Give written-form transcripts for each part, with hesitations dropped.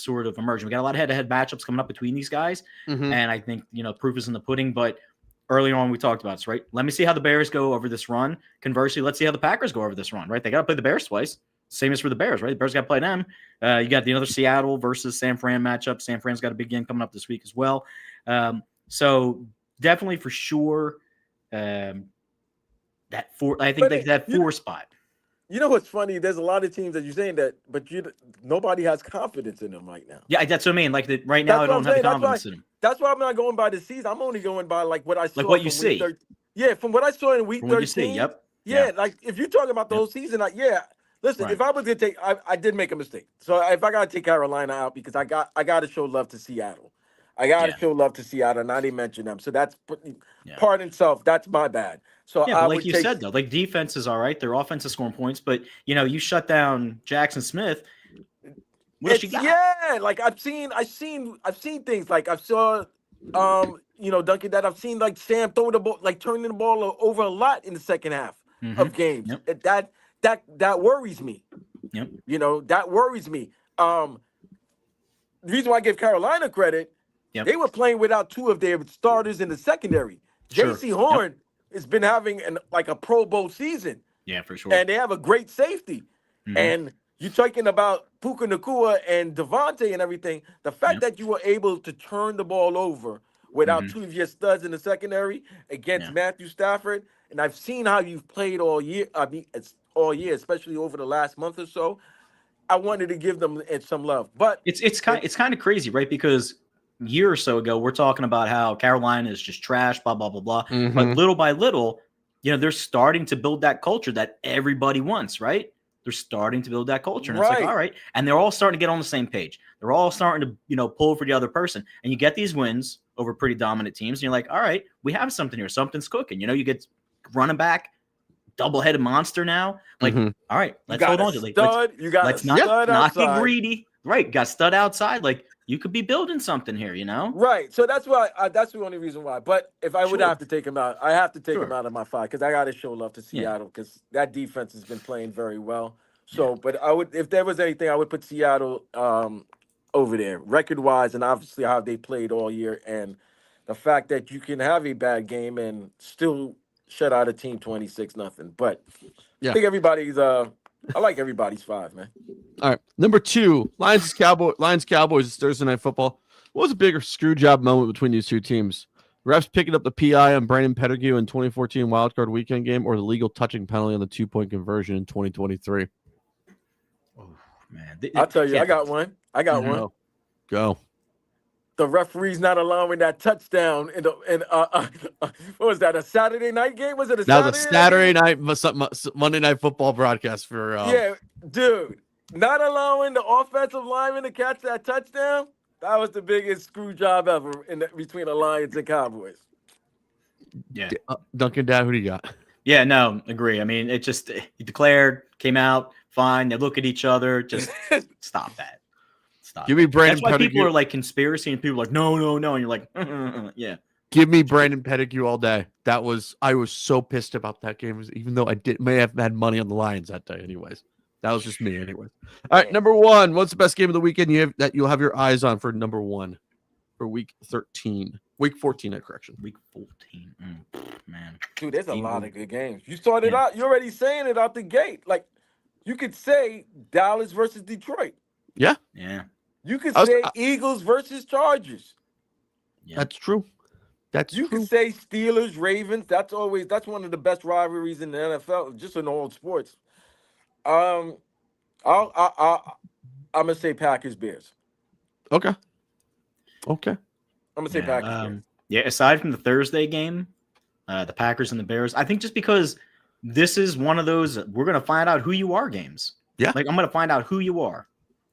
sort of emerging. We got a lot of head-to-head matchups coming up between these guys, and I think proof is in the pudding. But early on, we talked about this, right? Let me see how the Bears go over this run. Conversely, let's see how the Packers go over this run, right? They got to play the Bears twice. Same as for the Bears, right? The Bears got to play them. You got the other Seattle versus San Fran matchup. San Fran's got a big game coming up this week as well. So definitely for sure, that four spot. You know what's funny? There's a lot of teams that you're saying that, but nobody has confidence in them right now. Yeah, that's what I mean. Like right now, I don't have the confidence in them. That's why I'm not going by the season. I'm only going by like what I saw. Like what you see. From what I saw in week 13. Yep. Yeah, like if you're talking about the whole season, listen, right. If I was gonna take, I did make a mistake. So if I gotta take Carolina out because I got to show love to Seattle. I got to show love to Seattle, and I didn't mention them. So that's part in itself. That's my bad. So like you said though, like defense is all right. Their offense is scoring points, but you shut down Jackson Smith. What else you got? Yeah, like I've seen things like I saw, Duncan, that I've seen like Sam throwing the ball, like turning the ball over a lot in the second half of games. Yep. That worries me. Yep. That worries me. The reason why I give Carolina credit, they were playing without two of their starters in the secondary. Sure. J.C. Horn has been having a Pro Bowl season. Yeah, for sure. And they have a great safety. And you're talking about Puka Nacua and Devontae and everything. The fact that you were able to turn the ball over without two of your studs in the secondary against Matthew Stafford, and I've seen how you've played all year. I mean, it's all year, especially over the last month or so. I wanted to give them some love, but it's kind of crazy, right? Because a year or so ago, we're talking about how Carolina is just trash, blah blah blah blah. But little by little, they're starting to build that culture that everybody wants, right? They're starting to build that culture, and it's like, all right, and they're all starting to get on the same page. They're all starting to pull for the other person, and you get these wins over pretty dominant teams, and you're like, all right, we have something here, something's cooking. You get running back, double-headed monster now. Like, all right, let's hold on to it. Let's not get greedy. Right, got stud outside. Like, you could be building something here, Right. So that's why. That's the only reason why. But if I would have to take him out, I have to take him out of my five because I got to show love to Seattle because that defense has been playing very well. So, but I would, if there was anything, I would put Seattle over there, record-wise, and obviously how they played all year, and the fact that you can have a bad game and still shut out a team 26-0. But I think everybody's. I like everybody's five, man. All right. Number 2, Lions Cowboys is Thursday Night Football. What was a bigger screw job moment between these two teams? Refs picking up the PI on Brandon Pettigrew in 2014 wildcard weekend game, or the legal touching penalty on the 2-point conversion in 2023? Oh man, I'll tell you, I got one. one. Go. The referee's not allowing that touchdown in what was that? A Saturday night game? Was it a Saturday night Monday Night Football broadcast for? Dude, not allowing the offensive lineman to catch that touchdown. That was the biggest screw job ever between the Lions and Cowboys. Yeah, Duncan, Dad, who do you got? Yeah, no, agree. I mean, he declared, came out, fine. They look at each other, just stop that. Stop. Give me Brandon Pettigrew. That's why Pettigrew. people are like conspiracy, and people are like, no, and you're like, yeah. Give me Brandon Pettigrew all day. I was so pissed about that game, even though I may have had money on the Lions that day. Anyways, that was just me. Anyways, all right. Number 1. What's the best game of the weekend you'll have your eyes on for number 1 for week 13? Week 14, correction. Week 14. Man, dude, there's a lot of good games. You started out. You're already saying it out the gate. Like you could say Dallas versus Detroit. Yeah. You could say Eagles versus Chargers. Yeah. That's true. You could say Steelers, Ravens. That's one of the best rivalries in the NFL, just in all sports. I'm gonna say Packers, Bears. Okay. I'm gonna say Packers. Bears. Yeah. Aside from the Thursday game, the Packers and the Bears, I think just because this is one of those we're gonna find out who you are games. Yeah. Like I'm gonna find out who you are.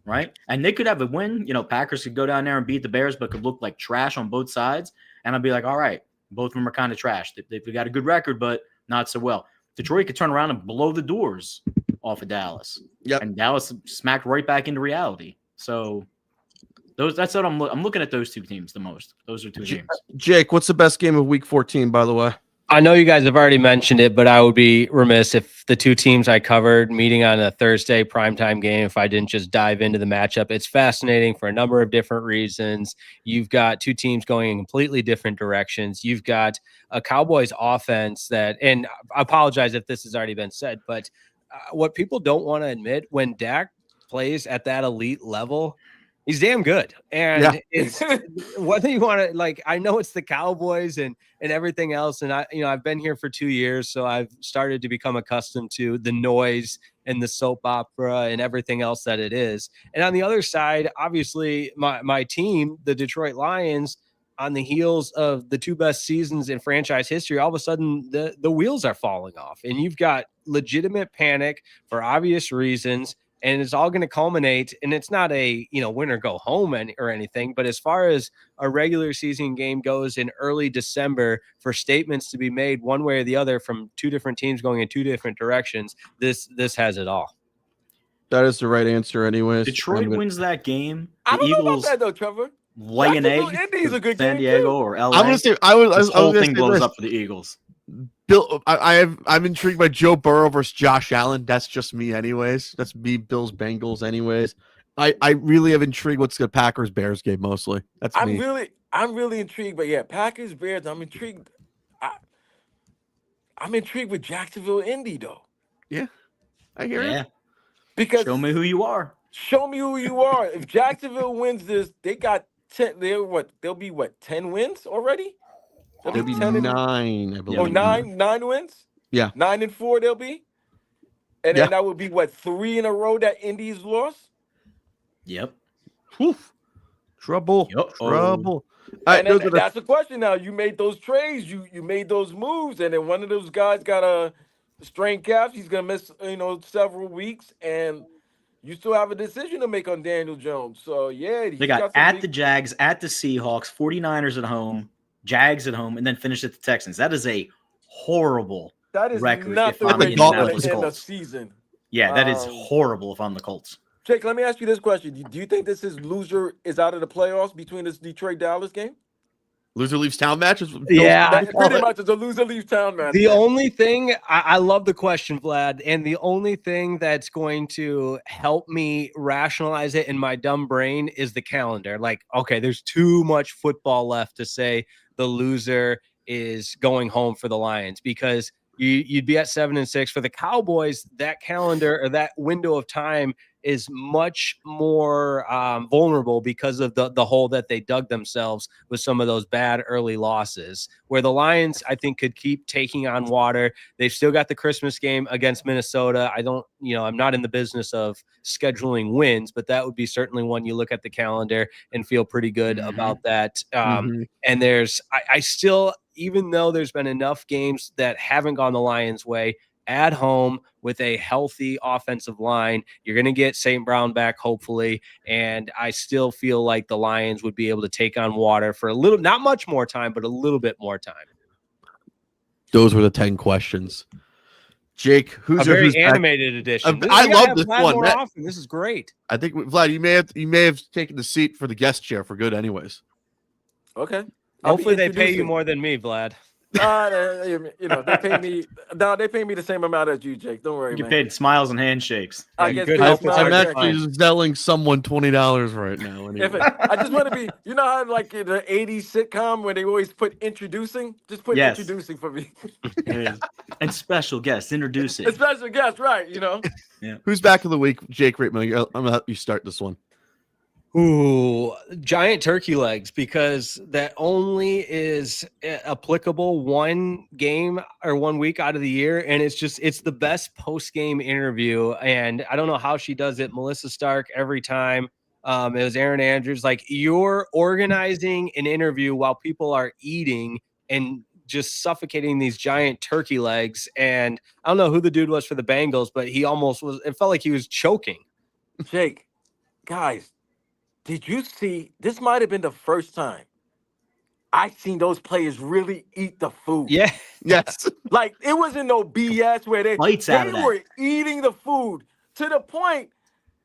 Right. And they could have a win. Packers could go down there and beat the Bears, but could look like trash on both sides. And I'd be like, all right, both of them are kind of trash. They've got a good record, but not so well. Detroit could turn around and blow the doors off of Dallas. Yep. And Dallas smacked right back into reality. So that's what I'm looking at those two teams the most. Those are two games. Jake, what's the best game of week 14, by the way? I know you guys have already mentioned it, but I would be remiss if the two teams I covered meeting on a Thursday primetime game, if I didn't just dive into the matchup. It's fascinating for a number of different reasons. You've got two teams going in completely different directions. You've got a Cowboys offense that, and I apologize if this has already been said, but what people don't want to admit, when Dak plays at that elite level, he's damn good. And it's whether you want to, like, I know it's the Cowboys and everything else. And I've been here for 2 years, so I've started to become accustomed to the noise and the soap opera and everything else that it is. And on the other side, obviously my team, the Detroit Lions, on the heels of the two best seasons in franchise history, all of a sudden the wheels are falling off and you've got legitimate panic for obvious reasons. And it's all going to culminate, and it's not a win or go home or anything, but as far as a regular season game goes in early December, for statements to be made one way or the other from two different teams going in two different directions, this has it all. That is the right answer, anyways. Detroit wins that game. I don't Eagles know about that though, Trevor. lay an egg. Indy's a good San game, Diego too. or LA. I'm gonna say this whole gonna thing say blows this. up for the Eagles. Bill, I'm intrigued by Joe Burrow versus Josh Allen. That's just me, anyways. That's me, Bills Bengals, anyways. I really have intrigued what's the Packers Bears game mostly. That's me. I'm really intrigued, but yeah, Packers Bears. I'm intrigued. I'm intrigued with Jacksonville Indy though. Yeah, I hear Yeah, it. Because show me who you are. show me who you are. If Jacksonville wins this, they got 10. They'll be 10 wins already. They'll be 10 and 9, I believe. Oh, nine wins? Yeah. 9-4 they'll be. And then that would be 3 in a row that Indy's lost. Yep. Woof. Trouble. Yup. Trouble. And then that's the question now. You made those trades, you made those moves, and then one of those guys got a strained calf. He's gonna miss, several weeks, and you still have a decision to make on Daniel Jones. So yeah, They got at the Jags, at the Seahawks, 49ers at home, Jags at home, and then finish at the Texans. That is a horrible record not if the I'm way the you Indianapolis end the Colts. season. Yeah, that is horrible if I'm the Colts. Jake, let me ask you this question. Do you think this loser is out of the playoffs between this Detroit-Dallas game? Loser leaves town matches. Yeah, Pretty much it's a loser leaves town match. The only thing, I love the question, Vlad, and the only thing that's going to help me rationalize it in my dumb brain is the calendar. Like, okay, there's too much football left to say the loser is going home for the Lions, because you'd be at 7-6. For the Cowboys, that calendar or that window of time is much more vulnerable because of the hole that they dug themselves with some of those bad early losses, where the Lions, I think, could keep taking on water. They've still got the Christmas game against Minnesota. I'm not in the business of scheduling wins, but that would be certainly one you look at the calendar and feel pretty good about that. And I still, even though there's been enough games that haven't gone the Lions' way, at home with a healthy offensive line, you're going to get St. Brown back, hopefully. And I still feel like the Lions would be able to take on water for a little, not much more time, but a little bit more time. Those were the 10 questions. Jake, who's a very animated edition. I love this one. More often. This is great. I think, Vlad, you may have taken the seat for the guest chair for good anyways. Okay. Hopefully they pay you more than me, Vlad. They pay me. No, they pay me the same amount as you, Jake. Don't worry, You man. get paid smiles and handshakes. I get I'm actually selling someone $20 right now. Anyway. I just want to be. You know how like in the '80s sitcom where they always put introducing. Just put introducing for me. And special guest introducing. A special guest, right? Yeah. Who's back of the week, Jake Raitman? I'm gonna let you start this one. Ooh, giant turkey legs, because that only is applicable one game or 1 week out of the year. And it's the best post-game interview. And I don't know how she does it. Melissa Stark every time. It was Aaron Andrews. Like, you're organizing an interview while people are eating and just suffocating these giant turkey legs. And I don't know who the dude was for the Bengals, but he almost was, it felt like he was choking. Jake, guys, did you see, this might have been the first time I seen those players really eat the food. Yeah. Yes. Like, it wasn't no BS where they were eating the food to the point,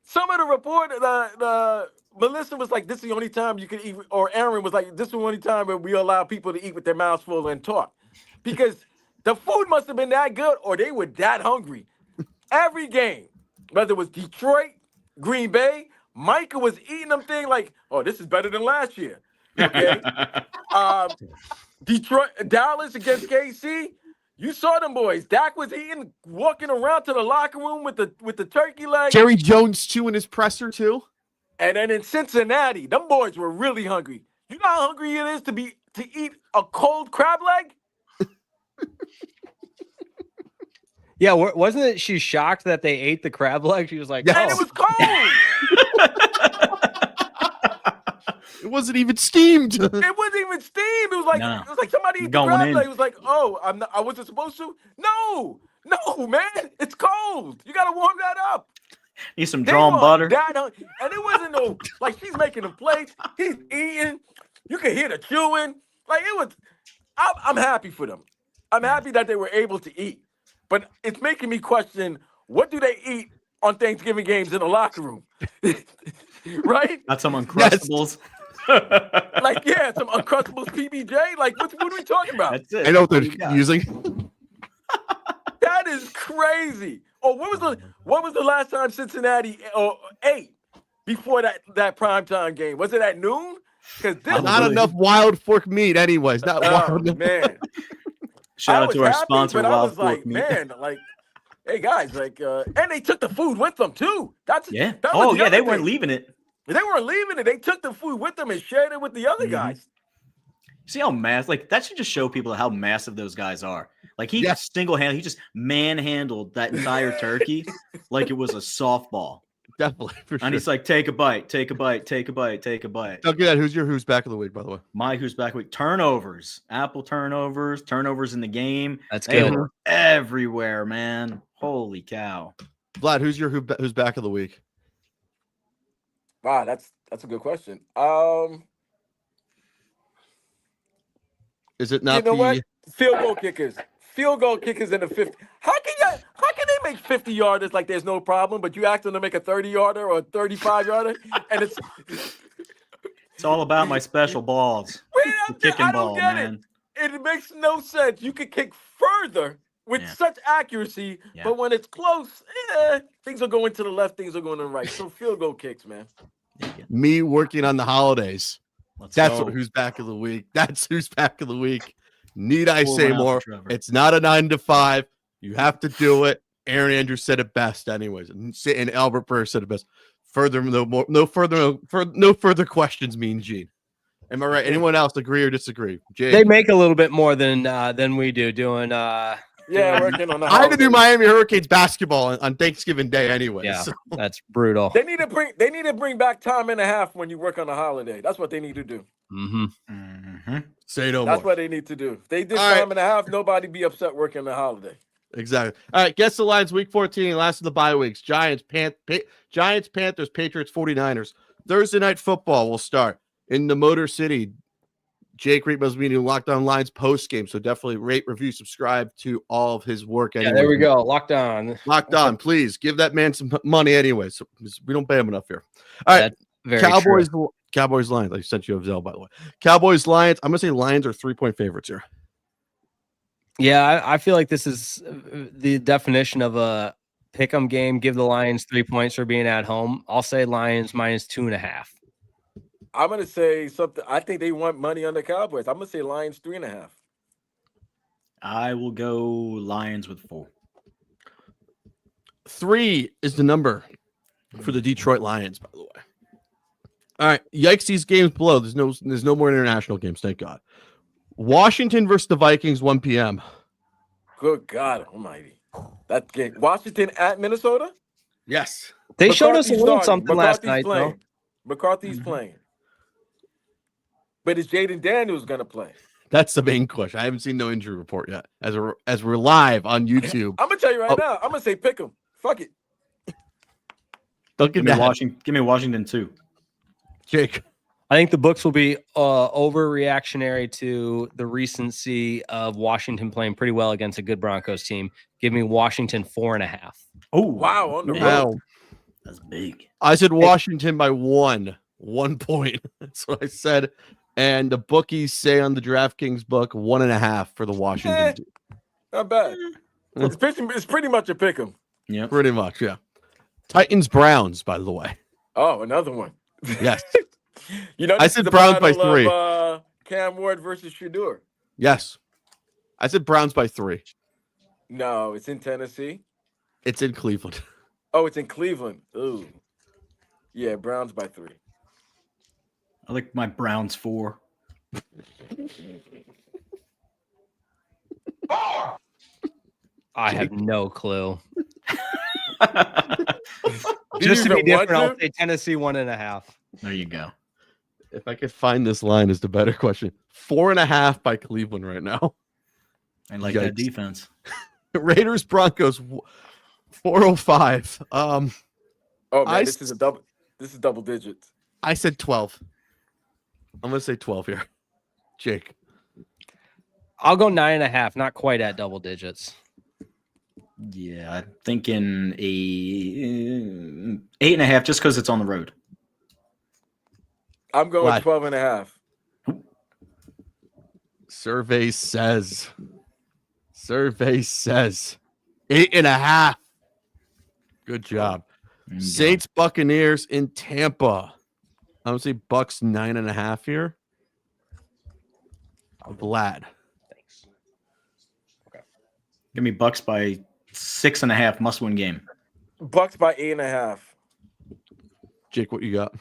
some of the reporters, the Melissa was like, this is the only time you can eat, or Aaron was like, this is the only time where we allow people to eat with their mouths full and talk. Because The food must have been that good, or they were that hungry. Every game, whether it was Detroit, Green Bay, Micah was eating them thing like, oh, this is better than last year. Okay. Detroit, Dallas against KC. You saw them boys. Dak was eating, walking around to the locker room with the turkey leg. Jerry Jones too in his presser too. And then in Cincinnati, them boys were really hungry. You know how hungry it is to eat a cold crab leg? Yeah, wasn't it? She's shocked that they ate the crab leg. She was like, And it was cold. It wasn't even steamed. It wasn't even steamed. It was like No. it was like somebody ate the Going crab in. leg. It was like, oh, I wasn't supposed to. No, man, it's cold. You gotta warm that up. Need some They drawn were butter. and it wasn't no like she's making the plates. He's eating. You can hear the chewing. Like it was. I'm happy for them. I'm happy that they were able to eat. But it's making me question, what do they eat on Thanksgiving games in the locker room? Right? Got some Uncrustables. Like, yeah, some Uncrustables PBJ. Like, what are we talking about? That's it. I know what they're What you got? using. That is crazy. Oh, what was the last time Cincinnati ate before that primetime game? Was it at noon? Because this Not Really? enough wild fork meat, anyways. Not oh, wild enough. man. Shout I out to was our happy, sponsor, but I Wild was Fork like, Meat. man, like, hey guys, like, and they took the food with them too. Yeah. That was Oh, the yeah. They other weren't thing. leaving it. They weren't leaving it. They took the food with them and shared it with the other Mhm. guys. See how massive, like that should just show people how massive those guys are. Like he Yes. he just manhandled that entire turkey like it was a softball. Definitely for And sure. he's like, take a bite, take a bite, take a bite, take a bite. Look at that. Who's back of the week, by the way? My who's back week turnovers, Apple turnovers in the game. that's They good. were everywhere, man. Holy cow. Vlad, who's back of the week? Wow, that's a good question. Is it not You know the what? Field goal kickers. Field goal kickers in the 50. How can they make 50-yarders like there's no problem, but you ask them to make a 30-yarder or a 35-yarder, and it's It's all about my special balls. Wait, The kicking I don't ball, get man. it. It makes no sense. You can kick further with Yeah. such accuracy, Yeah. but when it's close, things are going to the left, things are going to the right. So field goal kicks, man. me working on the holidays? Let's That's go. who's back of the week. That's who's back of the week. Need I Pour say one out for more? Trevor. It's not a 9 to 5. You have to do it. Aaron Andrews said it best, anyways. And Albert Burr said it best. No further questions, Mean Gene. Am I right? Anyone else agree or disagree? Jake, They make a little bit more than we do doing. Yeah, working on the I had to do holidays. Miami Hurricanes basketball on Thanksgiving Day, anyway. Yeah. So That's brutal. They need to bring back time and a half when you work on a holiday. That's what they need to do. Mm-hmm. Mhm. say no That's more. what they need to do. If they did All right. time and a half, nobody be upset working the holiday. Exactly. All right. Guess the lines. Week 14, last of the bye weeks. Giants, Panthers, Patriots, 49ers. Thursday night football will start in the Motor City. Jake Reitman's meeting Locked On Lines post game. So definitely rate, review, subscribe to all of his work. Yeah, Anyway. there we go. Locked on. Locked On. Please give that man some money anyway. So we don't pay him enough here. All right. Very Cowboys, Lions. I sent you a Zell, by the way. Cowboys, Lions. I'm gonna say Lions are 3-point favorites here. Yeah, I feel like this is the definition of a pick 'em game. Give the Lions 3 points for being at home. I'll say Lions minus 2.5. I'm gonna say something. I think they want money on the Cowboys. I'm gonna say Lions 3.5. I will go Lions with 4. 3 is the number for the Detroit Lions, by the way. All right, yikes! These games below. There's no more international games. Thank God. Washington versus the Vikings, 1 p.m. Good God Almighty! That game. Washington at Minnesota. Yes, They showed us a McCarthy's little starting. something last McCarthy's night, though. playing. McCarthy's Mhm. playing. But is Jaden Daniels gonna play? that's the main question. I haven't seen no injury report yet. As we're live on YouTube, I'm gonna tell you right Oh. now. I'm gonna say pick him. Fuck it. look Give at me that, Washington. Give me Washington too. Jake. I think the books will be overreactionary to the recency of Washington playing pretty well against a good Broncos team. Give me Washington 4.5. Oh Wow, on the road. Wow, that's big. I said Washington by 1 point. That's what I said. And the bookies say on the DraftKings book 1.5 for the Washington team. Not bad. It's pretty much a pick 'em. Yeah. Pretty much, yeah. Titans Browns, by the way. Oh, another one. Yes. You know, I this said is the Browns by battle 3. Of, Cam Ward versus Shador. Yes. I said Browns by 3. No, it's in Tennessee. It's in Cleveland. Oh, it's in Cleveland. Ooh. Yeah, Browns by 3. I like my Browns 4. I have no clue. Do Just to you be even want different, I'll to? say Tennessee 1.5. There you go. If I could find this line is the better question. 4.5 by Cleveland right now. I like that Yikes. defense. Raiders Broncos 405. Oh man, I this is double digits. I said 12. I'm gonna say 12 here. Jake. I'll go 9.5. Not quite at double digits. Yeah, I'm thinking 8.5 just because it's on the road. I'm going Why? 12.5. Survey says 8.5. Good job. There you go. Saints Buccaneers in Tampa. I'm gonna say Bucks 9.5 here. Vlad. Thanks. Give me Bucks by 6.5. Must-win game. Bucks by 8.5. Jake, what you got?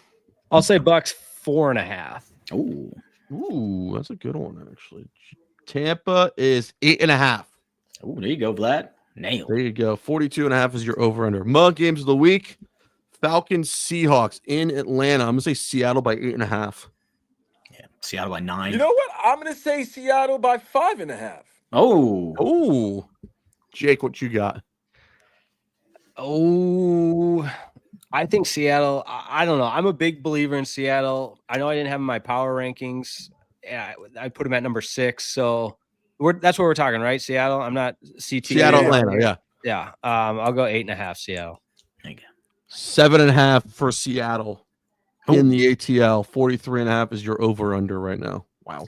I'll say Bucks 4.5. Oh, Ooh, that's a good one, actually. Tampa is 8.5. oh, there you go, Vlad. Nailed. There you go. 42.5 is your over-under. Mug games of the week. Falcons, Seahawks in Atlanta. I'm going to say Seattle by 8.5. Yeah, Seattle by 9. You know what? I'm gonna say Seattle by 5.5. Oh, Oh, Jake, what you got? Oh, I think Seattle. I don't know. I'm a big believer in Seattle. I know I didn't have my power rankings. Yeah, I put them at number 6. So that's what we're talking, right? Seattle. I'm not CT. Seattle, yeah. Atlanta, yeah. Yeah. I'll go 8.5 Seattle. there you go. 7.5 for Seattle Oh. in the ATL. 43.5 is your over-under right now. Wow.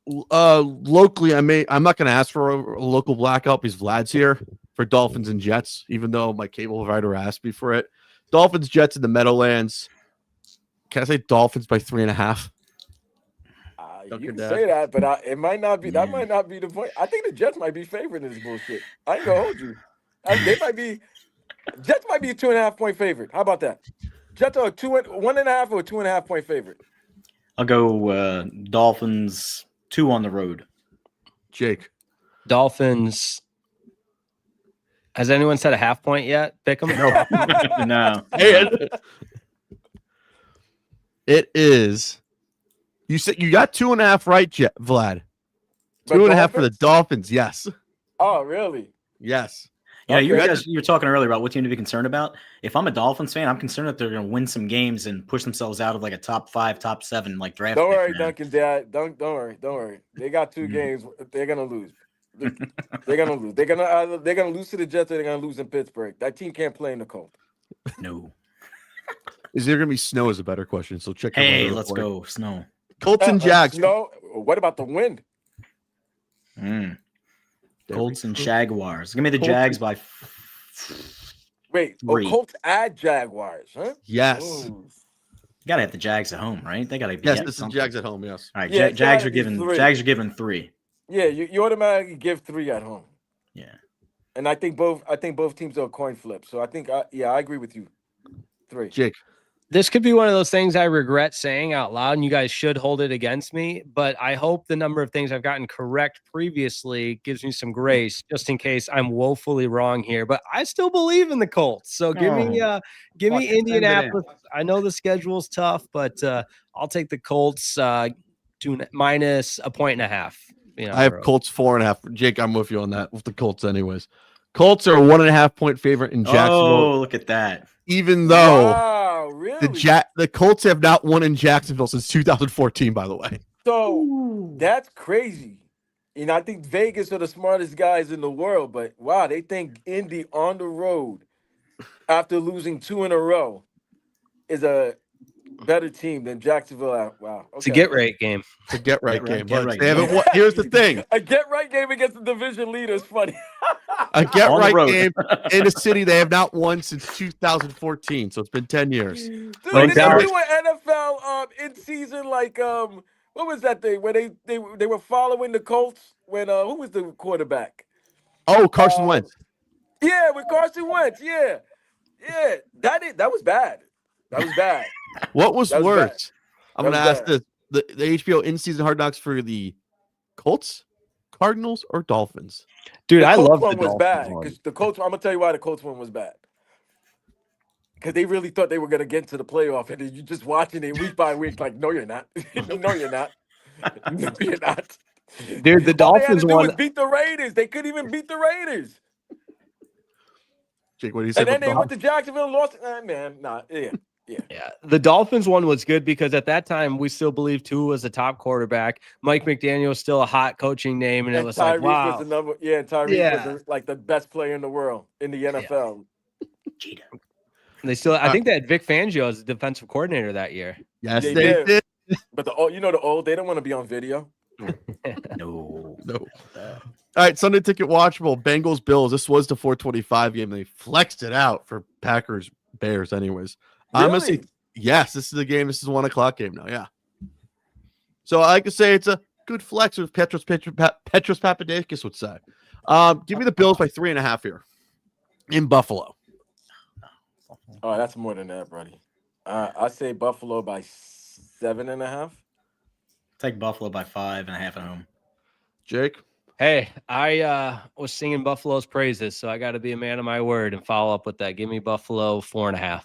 Locally, I'm not going to ask for a local blackout because Vlad's here for Dolphins and Jets, even though my cable provider asked me for it. Dolphins, Jets in the Meadowlands. Can I say Dolphins by 3.5? You Dunkin' can Dad. say that, but it might not be. That Yeah. might not be the point. I think the Jets might be favored in this bullshit. I ain't gonna hold you. They might be. Jets might be a 2.5 point favorite. How about that? Jets are 1.5 or a 2.5 point favorite. I'll go Dolphins 2 on the road. Jake. Dolphins. Has anyone said a half point yet? Pick them. No. It is. You said you got 2.5 right, Vlad. But 2.5 for the Dolphins? Dolphins. Yes. Oh, really? Yes. Yeah, you Okay. guys, you were talking earlier about what team to be concerned about. If I'm a Dolphins fan, I'm concerned that they're going to win some games and push themselves out of like a top 5, top 7 like draft. Don't pick, worry, man. Duncan. Dad. Don't worry. They got 2 Mhm. games. They're gonna lose. They're gonna lose. They're gonna lose to the Jets. Or they're gonna lose in Pittsburgh. That team can't play in the cold. No. Is there going to be snow? Is a better question. So check. your Hey, weather let's report. go. Snow. Colts and Jags. No. What about the wind? Mm. There Colts we and go. Jaguars. Give me the Colts Jags by Wait. 3. Colts at Jaguars, huh? Yes. Ooh. You got to have the Jags at home, right? They got to be. Yes. get This is something. Jags at home. Yes. All right, Yeah, it's Jags gotta are be giving 3. Jags are giving 3. Yeah, you automatically give 3 at home, Yeah. and I think both teams are a coin flip. So I think I agree with you. 3. Jake. This could be one of those things I regret saying out loud, and you guys should hold it against me. But I hope the number of things I've gotten correct previously gives me some grace, just in case I'm woefully wrong here. But I still believe in the Colts. So give me Fucking me send it in. Indianapolis. I know the schedule's tough, but I'll take the Colts to minus a 1.5. You know, I have Colts 4.5. Jake, I'm with you on that with the Colts, anyways. Colts are a 1.5 point favorite in Jacksonville, Oh, look at that. even though Wow, really? the Colts have not won in Jacksonville since 2014. By the way, So that's crazy. You know, I think Vegas are the smartest guys in the world, but wow, they think Indy on the road after losing 2 in a row is a better team than Jacksonville. Wow. It's a Okay. get right game. It's a get right game. Get But right they haven't game. won. Here's the thing: A get right game against the division leader is funny. a get On the right road. game in a city they have not won since 2014. So it's been 10 years. Dude, Well, did they Denver- do an NFL in season like what was that thing where they were following the Colts when who was the quarterback? Oh, Carson Wentz. Yeah, with Carson Wentz. Yeah, that was bad. That was bad. What was That was worse? I'm That going to was ask bad. this: the HBO in-season Hard Knocks for the Colts, Cardinals, or Dolphins? Dude, The I Colts love the one was Dolphins bad one. because the Colts. I'm gonna tell you why the Colts one was bad. Because they really thought they were gonna get into the playoff, and then you just watching it week by week. Like, no, you're not. No, you're not. No, you're not. Dude, the All they had Dolphins to do won. was beat the Raiders. They couldn't even beat the Raiders. Jake, what do you say? And then about they the went to Jacksonville and lost. Man, nah, yeah. Yeah, the Dolphins one was good because at that time we still believed Tua was a top quarterback. Mike McDaniel was still a hot coaching name, and it And was Tyreek like, wow. was the number. Yeah, Tyreek Yeah. was like the best player in the world in the NFL. Cheetah. They still, I think they had Vic Fangio as the defensive coordinator that year. Yes, They they did. did. But the old, the old, they don't want to be on video. No. No. All right, Sunday ticket watchable. Bengals Bills. This was the 425 game. They flexed it out for Packers Bears. Anyways, I'm gonna say Really? yes. This is the game. This is a 1 o'clock game now. Yeah. So I like to say it's a good flex, as Petros Papadakis would say. Give me the Bills by 3.5 here in Buffalo. Oh, that's more than that, buddy. I say Buffalo by 7.5. Take Buffalo by 5.5 at home. Jake. Hey, I was singing Buffalo's praises, so I got to be a man of my word and follow up with that. Give me Buffalo 4.5.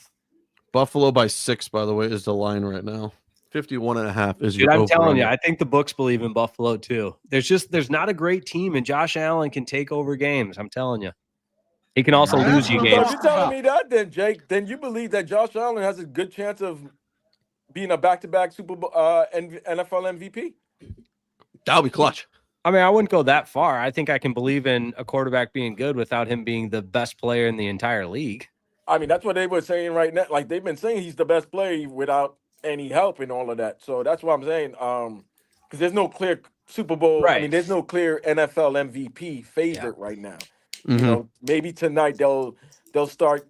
Buffalo by 6, by the way, is the line right now. 51.5 is Dude, your I'm over telling you, under. I think the books believe in Buffalo too. There's not a great team, and Josh Allen can take over games. I'm telling you, he can also Yeah. lose you So games. if you're telling me that, then Jake, then you believe that Josh Allen has a good chance of being a back-to-back Super Bowl NFL MVP? That'll be clutch. I mean, I wouldn't go that far. I think I can believe in a quarterback being good without him being the best player in the entire league. I mean, that's what they were saying right now. Like they've been saying he's the best player without any help and all of that. So that's what I'm saying. Because there's no clear Super Bowl. I Right. mean, there's no clear NFL MVP favorite right now. Mhm. You know, maybe tonight they'll start.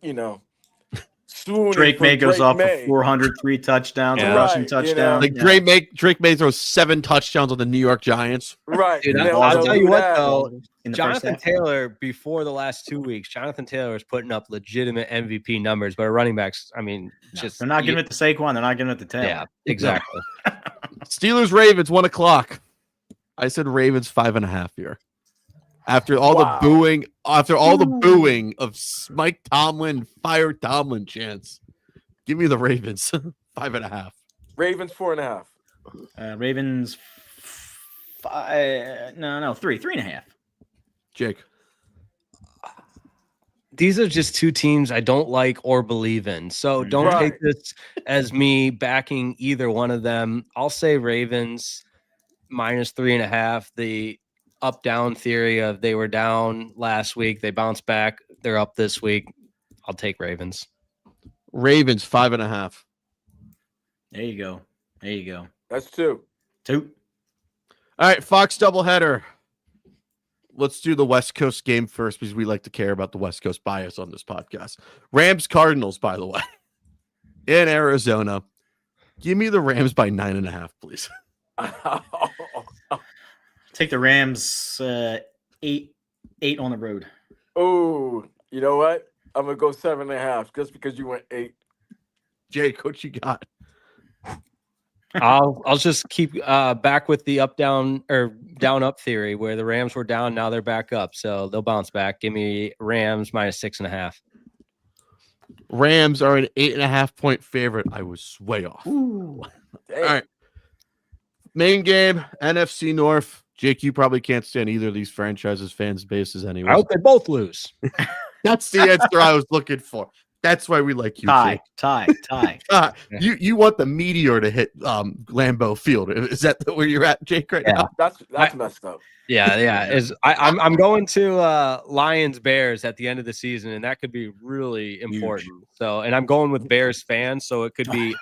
Swooning Drake for May goes Drake off May. for 403 touchdowns, Yeah. a rushing Right, you know. touchdown. Like Yeah. Drake May throws 7 touchdowns on the New York Giants. Right. Dude, and I'll they'll tell do you what, that. though, In the first Jonathan half. Taylor, before the last 2 weeks, Jonathan Taylor is putting up legitimate MVP numbers, but running backs, I mean, No, just they're not giving it to Saquon. They're not giving it to Taylor. Yeah, exactly. Steelers Ravens 1 o'clock. I said Ravens 5.5 here. After all Wow. the booing, of Mike Tomlin, fire Tomlin chants, give me the Ravens 5.5. Ravens 4.5. Ravens 5. No, 3.5. Jake. These are just two teams I don't like or believe in. So don't Right. take this as me backing either one of them. I'll say Ravens minus 3.5. The up down theory of they were down last week, they bounced back, they're up this week. I'll take Ravens. Ravens 5.5. There you go. There you go. That's 2. 2. All right, Fox doubleheader. Let's do the West Coast game first because we like to care about the West Coast bias on this podcast. Rams Cardinals, by the way, in Arizona. Give me the Rams by 9.5, please. Take the Rams 8 on the road. Oh, you know what? I'm gonna go 7.5 just because you went 8. Jake, what you got? I'll just keep back with the up down or down up theory where the Rams were down, now they're back up, so they'll bounce back. Give me Rams minus 6.5. Rams are an 8.5 point favorite. I was way off. Damn. All right. Main game, NFC North. Jake, you probably can't stand either of these franchises, fans' bases anyway. I hope they both lose. That's the answer I was looking for. That's why we like you. Tie. Jake. You want the meteor to hit Lambeau Field? Is that where you're at, Jake? Right now? That's messed up. Yeah. I'm going to Lions Bears at the end of the season, and that could be really important. So, and I'm going with Bears fans, so it could be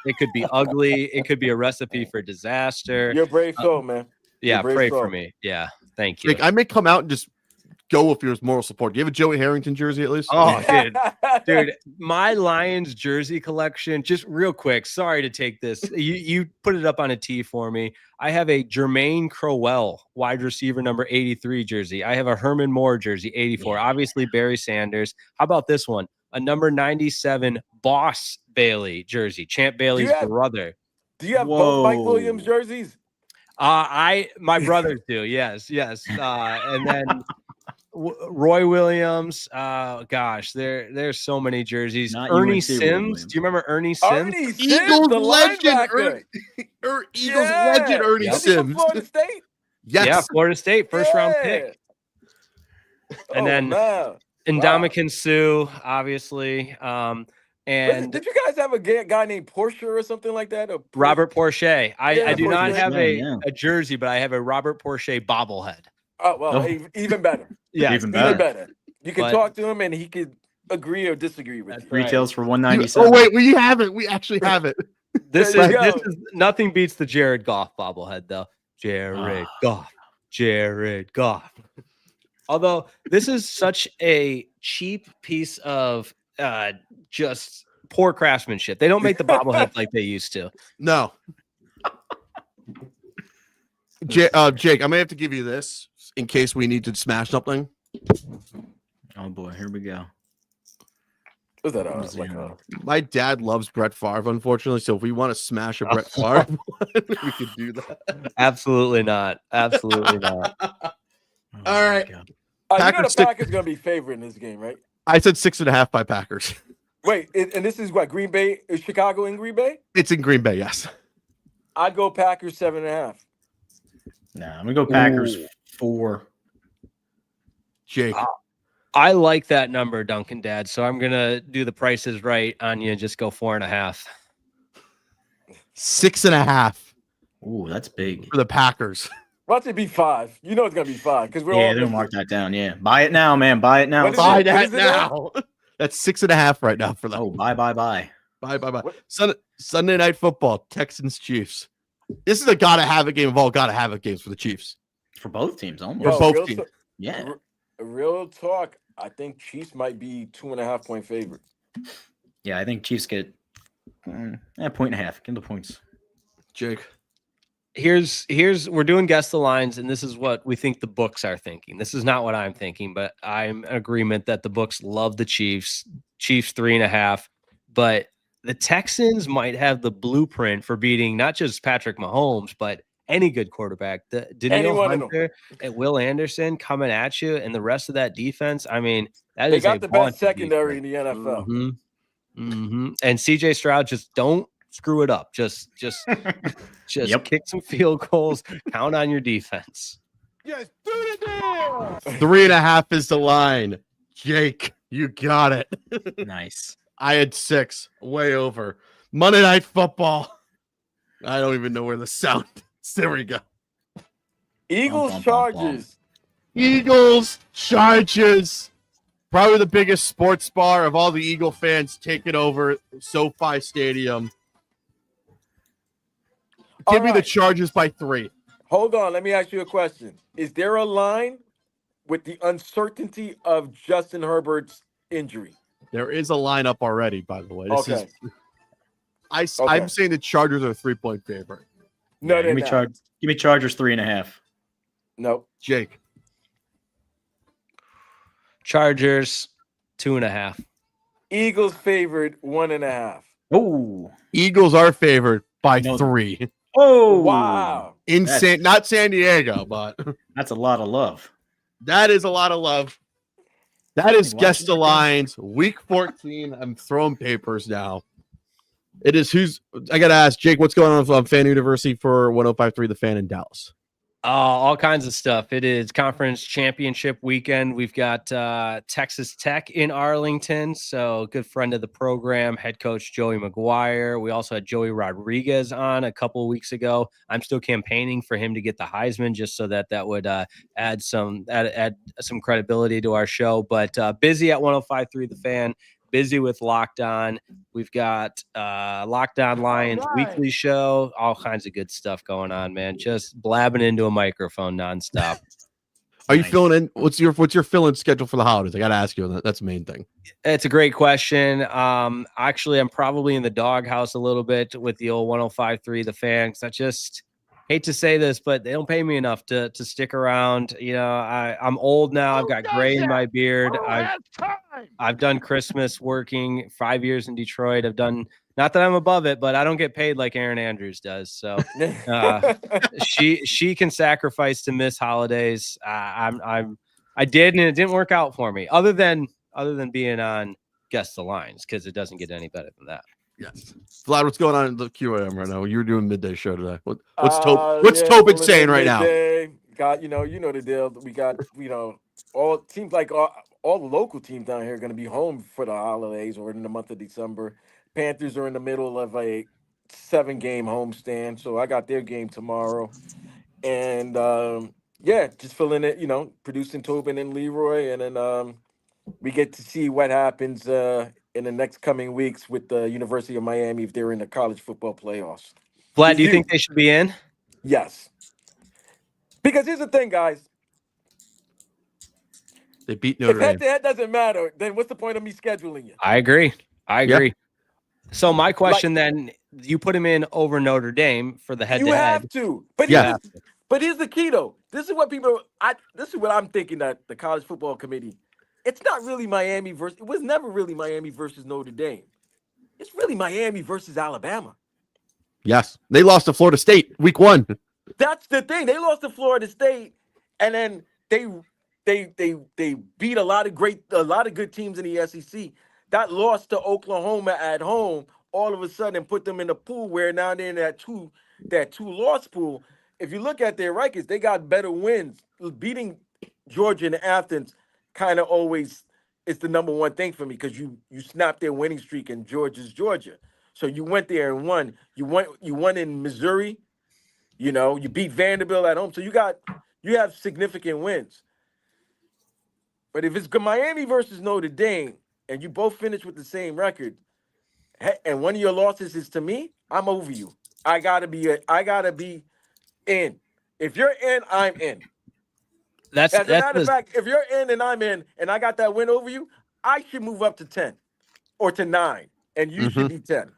ugly. It could be a recipe for disaster. You're a brave soul, man. Yeah, pray for me. Yeah, thank you. Jake, I may come out and just go with your moral support. Do you have a Joey Harrington jersey at least? Oh, dude, my Lions jersey collection. Just real quick. Sorry to take this. You put it up on a tee for me. I have a Jermaine Crowell wide receiver number 83 jersey. I have a Herman Moore jersey 84. Yeah. Obviously Barry Sanders. How about this one? A number 97 Boss Bailey jersey. Champ Bailey's brother. Do you have both Mike Williams jerseys? My brothers do. Yes. And then Roy Williams. Gosh, there's so many jerseys. Not Ernie Sims. Do you remember Ernie Sims? Eagles legend. Eagles legend. Ernie Sims. Florida State. Yes. Yeah, Florida State first round pick. And then Ndamukong Suh, obviously. And did you guys have a guy named Porsche or something like that? Robert Porsche. I do not have a jersey, but I have a Robert Porsche bobblehead. Oh, well, even better. Yeah, even better. You can talk to him and he could agree or disagree with you. Retails for $197. Oh, wait, we have it. We actually have it. This is nothing beats the Jared Goff bobblehead, though. Jared Goff. Although this is such a cheap piece of just poor craftsmanship. They don't make the bobblehead like they used to. No. Jake, I may have to give you this in case we need to smash something. Oh boy, here we go. What's that? My dad loves Brett Favre, unfortunately. So if we want to smash a Brett Favre, we could do that. Absolutely not. Absolutely not. All right. You know the Packers going to be favored in this game, right? I said 6.5 by Packers. Wait, and this is what, Green Bay? Is Chicago in Green Bay? It's in Green Bay, yes. I'd go Packers 7.5. Nah, I'm going to go Packers 4. Jake. I like that number, Duncan Dad. So I'm going to do the prices right on you and just go 4.5. 6.5. Ooh, that's big. For the Packers. Watch it be 5. You know it's going to be 5 because we're all. Yeah, they'll mark that down. Yeah. Buy it now, man. Buy it now. Buy that now. That's 6.5 right now for that. Oh, buy. Bye. Sunday Night Football, Texans Chiefs. This is a gotta have it game of all gotta have it games for the Chiefs. For both teams, almost. For both teams. Yeah. Real talk. I think Chiefs might be 2.5 point favorite. Yeah, I think Chiefs get 1.5. Give them the points. Jake. Here's we're doing guess the lines, and this is what we think the books are thinking. This is not what I'm thinking, but I'm in agreement that the books love the Chiefs 3.5, but the Texans might have the blueprint for beating not just Patrick Mahomes, but any good quarterback. The Daniel Hunter and Will Anderson coming at you, and the rest of that defense. I mean, they got the best secondary in the NFL. And CJ Stroud, just don't screw it up. Just kick some field goals. Count on your defense. Yes, do it now. 3.5 is the line. Jake, you got it. Nice. I had 6, way over. Monday Night Football. I don't even know where the sound is. There we go. Eagles Chargers. Eagles Chargers. Probably the biggest sports bar of all the Eagle fans taking over SoFi Stadium. Give me the Chargers by 3. Hold on. Let me ask you a question. Is there a line with the uncertainty of Justin Herbert's injury? There is a lineup already, by the way. I'm saying the Chargers are a 3-point favorite. No, give me Chargers 3.5. Nope. Jake. Chargers 2.5. Eagles favored 1.5. Oh, Eagles are favored by 3. Oh, wow. Not San Diego, but that's a lot of love. That is a lot of love. That is Guess the Lines, week 14. I'm throwing papers now. It is I got to ask, Jake, what's going on with Fan University for 105.3 The Fan in Dallas? All kinds of stuff. It is conference championship weekend. We've got Texas Tech in Arlington. So good friend of the program, head coach Joey McGuire. We also had Joey Rodriguez on a couple of weeks ago. I'm still campaigning for him to get the Heisman just so that would add some credibility to our show. But busy at 105.3 The Fan. Busy with Locked On. We've got Locked On Lions weekly show, all kinds of good stuff going on, man. Just blabbing into a microphone nonstop. Are you filling in? What's your fill-in schedule for the holidays? I got to ask you. That's the main thing. It's a great question. Actually, I'm probably in the doghouse a little bit with the old 105.3 The Fan. I just hate to say this, but they don't pay me enough to stick around. You know, I'm old now. I've got gray in my beard. I've done Christmas working 5 years in Detroit. I've done, not that I'm above it, but I don't get paid like Aaron Andrews does. So she can sacrifice to miss holidays. I did, and it didn't work out for me. Other than being on Guess the Lines, because it doesn't get any better than that. Yes. Vlad, what's going on in the QAM right now? You were doing midday show today. What's Tobin saying right now? Got you know the deal. We got all teams like all the local teams down here are going to be home for the holidays or in the month of December. Panthers are in the middle of a 7-game homestand, so I got their game tomorrow, and just filling it. Producing Tobin and Leroy, and then we get to see what happens in the next coming weeks with the University of Miami if they're in the college football playoffs. Vlad, do you think they should be in? Yes. Because here's the thing, guys. They beat Notre Dame. If head-to-head doesn't matter, then what's the point of me scheduling you? I agree. Yep. So my question then, you put him in over Notre Dame for the head-to-head. You have to. But here's the key, though. This is what I'm thinking that the college football committee, it's not really it was never really Miami versus Notre Dame. It's really Miami versus Alabama. Yes. They lost to Florida State week 1. That's the thing. They lost to Florida State, and then they beat a lot of good teams in the SEC. That loss to Oklahoma at home all of a sudden put them in a pool where now they're in that two loss pool. If you look at their records, they got better wins. Beating Georgia and Athens kind of always is the number one thing for me because you snapped their winning streak and Georgia's Georgia. So you went there and won. You won in Missouri. You beat Vanderbilt at home. So you have significant wins. But if it's Miami versus Notre Dame and you both finish with the same record, and one of your losses is to me, I'm over you. I gotta be in. If you're in, I'm in. As a matter of fact, if you're in and I'm in, and I got that win over you, I should move up to 10 or to 9, and you should be 10.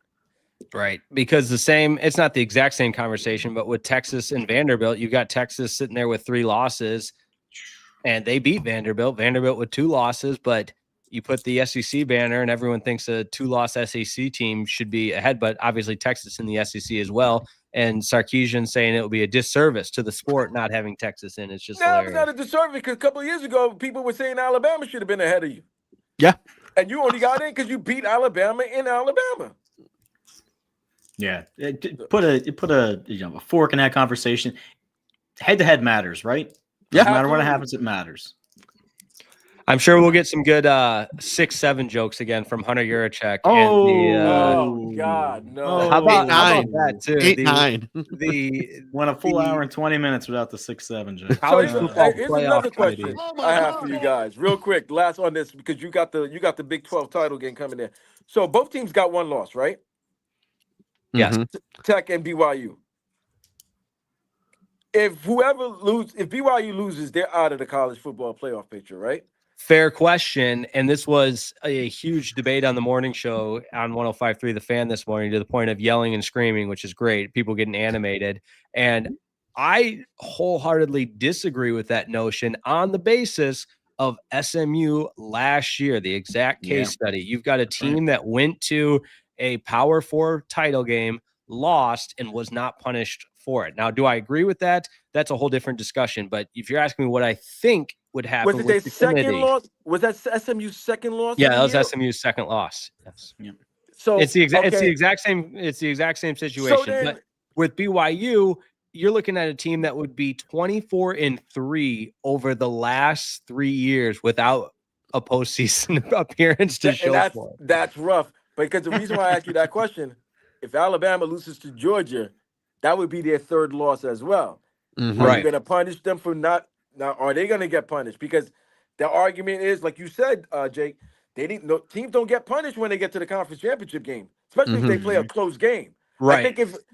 Right, because it's not the exact same conversation, but with Texas and Vanderbilt, you've got Texas sitting there with 3 losses, and they beat Vanderbilt with 2 losses, but you put the SEC banner and everyone thinks a 2-loss SEC team should be ahead, but obviously Texas in the SEC as well. And Sarkisian saying it would be a disservice to the sport not having Texas in. It's just hilarious. It's not a disservice because a couple of years ago, people were saying Alabama should have been ahead of you. Yeah. And you only got in because you beat Alabama in Alabama. Yeah. Put a fork in that conversation. Head-to-head matters, right? Yeah. No matter what happens, it matters. I'm sure we'll get some good 6-7 jokes again from Hunter Yurachek. Oh God, no! How about that too? 8-9. Went a full hour and 20 minutes without the 6-7 joke. College football here's playoff another question I have for you guys, real quick. Last on this because you got the Big 12 title game coming in. So both teams got 1 loss, right? Yes. Tech and BYU. If BYU loses, they're out of the college football playoff picture, right? Fair question. And this was a huge debate on the morning show on 105.3 The Fan this morning to the point of yelling and screaming, which is great. People getting animated. And I wholeheartedly disagree with that notion on the basis of SMU last year, the exact case study. You've got a team that went to a Power 4 title game, lost, and was not punished for it. Now, do I agree with that? That's a whole different discussion. But if you're asking me what I think would happen, was it their second loss? Was that SMU's second loss? Yeah, that was SMU's second loss. Yes. Yeah. So it's the exact same situation. So then, but with BYU, you're looking at a team that would be 24-3 over the last 3 years without a postseason appearance to show for. That's rough. Because the reason why I asked you that question, if Alabama loses to Georgia, that would be their third loss as well. Mhm. Are you going to punish them for not? Now, are they going to get punished? Because the argument is, like you said, Jake, teams don't get punished when they get to the conference championship game, especially if they play a close game. Right.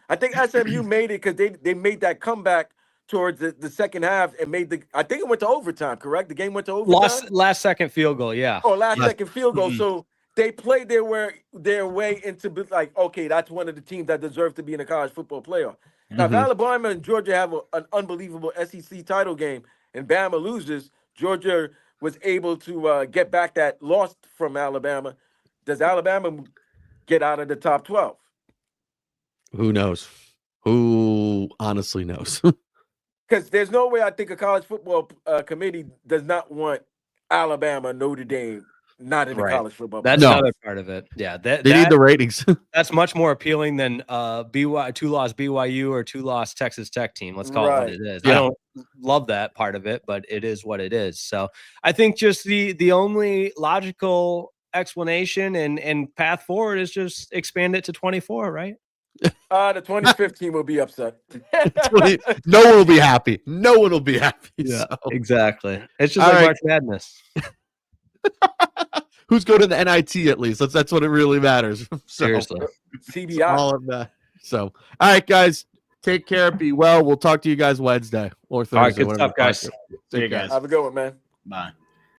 I think SMU made it because they made that comeback towards the second half and I think it went to overtime, correct? The game went to overtime? Last second field goal, yeah. Oh, last second field goal. So they played their way into like, okay, that's one of the teams that deserve to be in the college football playoff. Now, if Alabama and Georgia have an unbelievable SEC title game and Bama loses, Georgia was able to get back that loss from Alabama. Does Alabama get out of the top 12? Who knows? Who honestly knows? Because there's no way I think a college football committee does not want Alabama, Notre Dame not in the college football. That's another part of it. Yeah, they need the ratings. That's much more appealing than two-loss BYU or two-loss Texas Tech team. Let's call it what it is. Yeah. I don't love that part of it, but it is what it is. So I think just the only logical explanation and path forward is just expand it to 24, right? The 2015 will be upset. No one will be happy. No one will be happy. Yeah, so. exactly. It's just All like right. March Madness. Who's going to the NIT at least? That's what it really matters. So, Seriously. CBI. all of that. So, all right, guys, take care. Be well. We'll talk to you guys Wednesday or Thursday. All right, good whenever stuff, we guys. talk. See you Take care. guys. Have a good one, man. Bye.